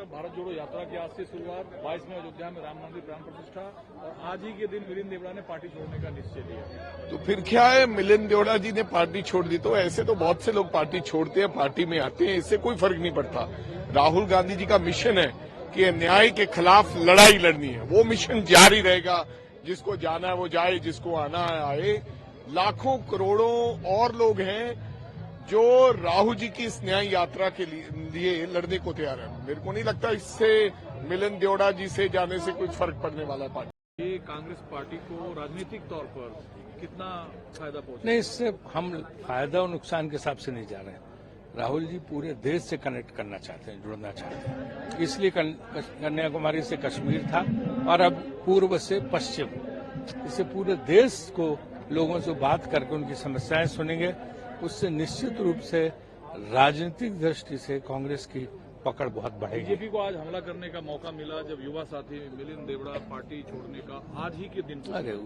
भारत जोड़ो यात्रा की आज से शुरुआत, 22 में अयोध्या में राम मंदिर प्राण प्रतिष्ठा और आज ही के दिन मिलिंद देवड़ा ने पार्टी छोड़ने का निश्चय लिया। तो फिर क्या है, मिलिंद देवड़ा जी ने पार्टी छोड़ दी तो ऐसे तो बहुत से लोग पार्टी छोड़ते हैं, पार्टी में आते हैं, इससे कोई फर्क नहीं पड़ता। राहुल गांधी जी का मिशन है कि न्याय के खिलाफ लड़ाई लड़नी है, वो मिशन जारी रहेगा। जिसको जाना है वो जाए, जिसको आना है आए। लाखों करोड़ों और लोग हैं जो राहुल जी की इस न्याय यात्रा के लिए लड़ने को तैयार है। मेरे को नहीं लगता इससे मिलिंद देवड़ा जी से जाने से कुछ फर्क पड़ने वाला है पार्टी। ये कांग्रेस पार्टी को राजनीतिक तौर पर कितना फायदा पहुंचा? नहीं, इससे हम फायदा और नुकसान के हिसाब से नहीं जा रहे हैं। राहुल जी पूरे देश से कनेक्ट करना चाहते हैं, जुड़ना चाहते हैं, इसलिए कन्याकुमारी से कश्मीर था और अब पूर्व से पश्चिम, इससे पूरे देश को लोगों से बात करके उनकी समस्याएं सुनेंगे। उससे निश्चित रूप से राजनीतिक दृष्टि से कांग्रेस की पकड़ बहुत बढ़ेगी। बीजेपी को आज हमला करने का मौका मिला जब युवा साथी मिलिंद देवड़ा पार्टी छोड़ने का आज ही के दिन। अरे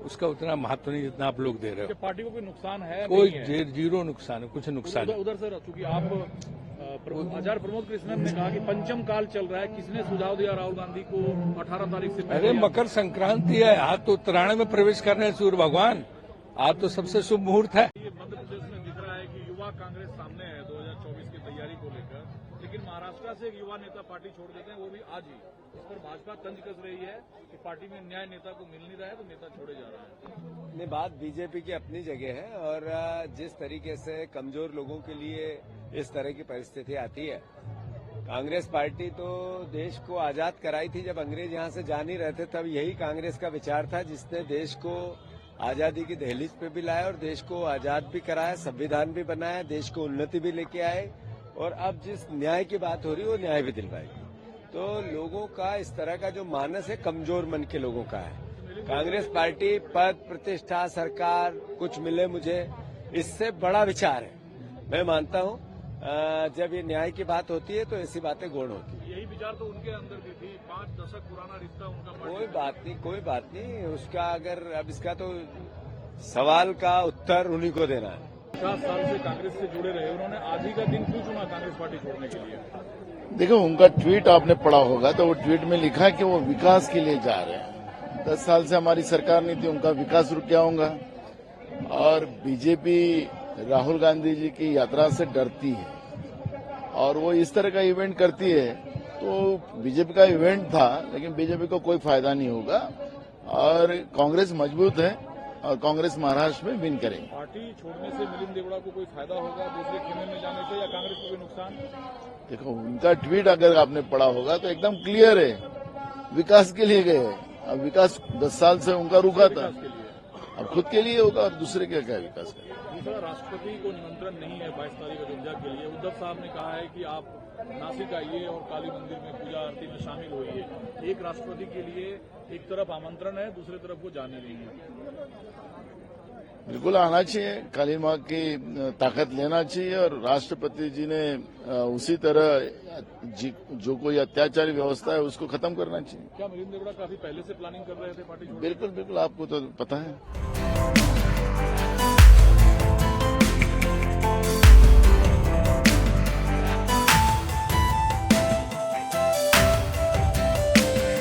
उसका उतना महत्व नहीं जितना आप लोग दे रहे हो। पार्टी को कोई नुकसान है? कोई जीरो नुकसान है, कुछ नुकसान उधर सर, चूंकि आप आचार्य प्रमोद कृष्णन ने कहा कि पंचम काल चल रहा है, किसने सुझाव दिया राहुल गांधी को 18 तारीख से पहले? अरे मकर संक्रांति है, आज तो उत्तरायण में प्रवेश कर रहे हैं सूर्य भगवान, आज तो सबसे शुभ मुहूर्त है। ये मध्य प्रदेश में दिख रहा है कि युवा कांग्रेस सामने है 2024 की तैयारी को लेकर, लेकिन महाराष्ट्र से एक युवा नेता पार्टी छोड़ देते हैं, वो भी आज ही। इस पर भाजपा तंज कस रही है कि पार्टी में न्याय नेता को मिल नहीं रहा है तो नेता छोड़े जा रहा है। नहीं, बात बीजेपी की अपनी जगह है और जिस तरीके से कमजोर लोगों के लिए इस तरह की परिस्थिति आती है, कांग्रेस पार्टी तो देश को आजाद कराई थी जब अंग्रेज यहां से जा नहीं रहते, तब यही कांग्रेस का विचार था जिसने देश को आजादी की दहलीज पे भी लाया और देश को आजाद भी कराया, संविधान भी बनाया, देश को उन्नति भी लेके आए और अब जिस न्याय की बात हो रही है वो न्याय भी दिलवाएगी। तो लोगों का इस तरह का जो मानस है कमजोर मन के लोगों का है। कांग्रेस पार्टी पद प्रतिष्ठा सरकार कुछ मिले मुझे, इससे बड़ा विचार है। मैं मानता हूं जब ये न्याय की बात होती है तो ऐसी बातें गौण होती है। यही विचार तो उनके अंदर भी थी, 5 दशक पुराना रिश्ता उनका। कोई बात नहीं उसका, अगर अब इसका तो सवाल का उत्तर उन्हीं को देना है। 50 साल से कांग्रेस से जुड़े रहे, उन्होंने आज ही का दिन क्यों चुना कांग्रेस पार्टी छोड़ने के लिए? देखो, उनका ट्वीट आपने पढ़ा होगा तो वो ट्वीट में लिखा है कि वो विकास के लिए जा रहे हैं। 10 साल से हमारी सरकार नहीं थी, उनका विकास रुक गया होगा। और बीजेपी राहुल गांधी जी की यात्रा से डरती है और वो इस तरह का इवेंट करती है, तो बीजेपी का इवेंट था लेकिन बीजेपी को कोई फायदा नहीं होगा और कांग्रेस मजबूत है और कांग्रेस महाराष्ट्र में विन करेगी। पार्टी छोड़ने से मिलिंद देवड़ा को कोई फायदा होगा दूसरे खेमे में जाने से, या कांग्रेस को कोई नुकसान? देखो, उनका ट्वीट अगर आपने पढ़ा होगा तो एकदम क्लियर है, विकास के लिए गए। अब विकास 10 साल से उनका रुका था, अब खुद के लिए होगा और दूसरे का क्या विकास करेगा। दूसरा, राष्ट्रपति को निमंत्रण नहीं है 22 तारीख अयोध्या के लिए। उद्धव साहब ने कहा है कि आप नासिक आइए और काली मंदिर में पूजा आरती में शामिल होइए। एक राष्ट्रपति के लिए एक तरफ आमंत्रण है, दूसरी तरफ वो जाने नहीं है। बिल्कुल आना चाहिए, काली माँ की ताकत लेना चाहिए और राष्ट्रपति जी ने उसी तरह जो कोई अत्याचारी व्यवस्था है उसको खत्म करना चाहिए। क्या मिलिंद देवड़ा काफी पहले से प्लानिंग कर रहे थे पार्टी छोड़ने? बिल्कुल, आपको तो पता है।